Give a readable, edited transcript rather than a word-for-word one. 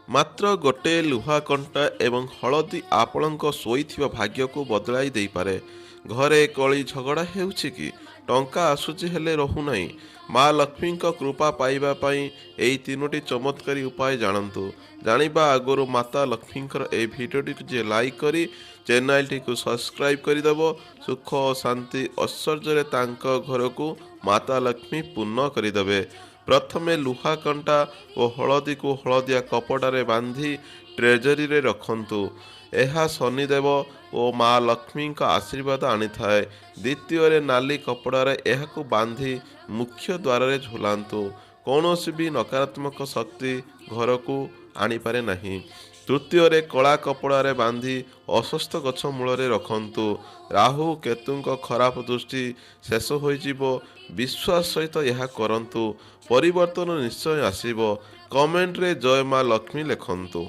ମାତ୍ର ଗୋଟିଏ ଲୁହା କଣ୍ଟା ଏବଂ ହଳଦୀ ଆପଣଙ୍କ ଶୋଇଥିବା ଭାଗ୍ୟକୁ ବଦଳାଇ ଦେଇପାରେ। ଘରେ କଳି ଝଗଡ଼ା ହେଉଛି କି? ଟଙ୍କା ଆସୁଛି ହେଲେ ରହୁନାହିଁ। ମା ଲକ୍ଷ୍ମୀଙ୍କ କୃପା ପାଇବା ପାଇଁ ଏହି 3ଟି ଚମତ୍କାରୀ ଉପାୟ ଜାଣନ୍ତୁ। ଜାଣିବା ଆଗରୁ ମାତା ଲକ୍ଷ୍ମୀଙ୍କର ଏହି ଭିଡ଼ିଓଟିକୁ ଯିଏ ଲାଇକ୍ କରି ଚ୍ୟାନେଲଟିକୁ ସବସ୍କ୍ରାଇବ୍ କରିଦେବ, ସୁଖ ଓ ଶାନ୍ତି ଐଶ୍ୱର୍ଯ୍ୟରେ ତାଙ୍କ ଘରକୁ ମାତା ଲକ୍ଷ୍ମୀ ପୂର୍ଣ୍ଣ କରିଦେବେ। ପ୍ରଥମେ ଲୁହା କଣ୍ଟା ଓ ହଳଦୀକୁ ହଳଦିଆ କପଡ଼ାରେ ବାନ୍ଧି ଟ୍ରେଜେରୀରେ ରଖନ୍ତୁ। ଏହା ଶନିଦେବ ଓ ମା ଲକ୍ଷ୍ମୀଙ୍କ ଆଶୀର୍ବାଦ ଆଣିଥାଏ। ଦ୍ୱିତୀୟରେ ନାଲି କପଡ଼ାରେ ଏହାକୁ ବାନ୍ଧି ମୁଖ୍ୟ ଦ୍ୱାରରେ ଝୁଲାନ୍ତୁ। କୌଣସି ବି ନକାରାତ୍ମକ ଶକ୍ତି ଘରକୁ ଆଣିପାରେ ନାହିଁ। ତୃତୀୟରେ କଳା କପଡ଼ାରେ ବାନ୍ଧି ଅଶ୍ୱତ୍ଥ ଗଛ ମୂଳରେ ରଖନ୍ତୁ। ରାହୁ କେତୁଙ୍କ ଖରାପ ଦୃଷ୍ଟି ଶେଷ ହୋଇଯିବ। ବିଶ୍ୱାସ ସହିତ ଏହା କରନ୍ତୁ, ପରିବର୍ତ୍ତନ ନିଶ୍ଚୟ ଆସିବ। କମେଣ୍ଟରେ ଜୟ ମା ଲକ୍ଷ୍ମୀ ଲେଖନ୍ତୁ।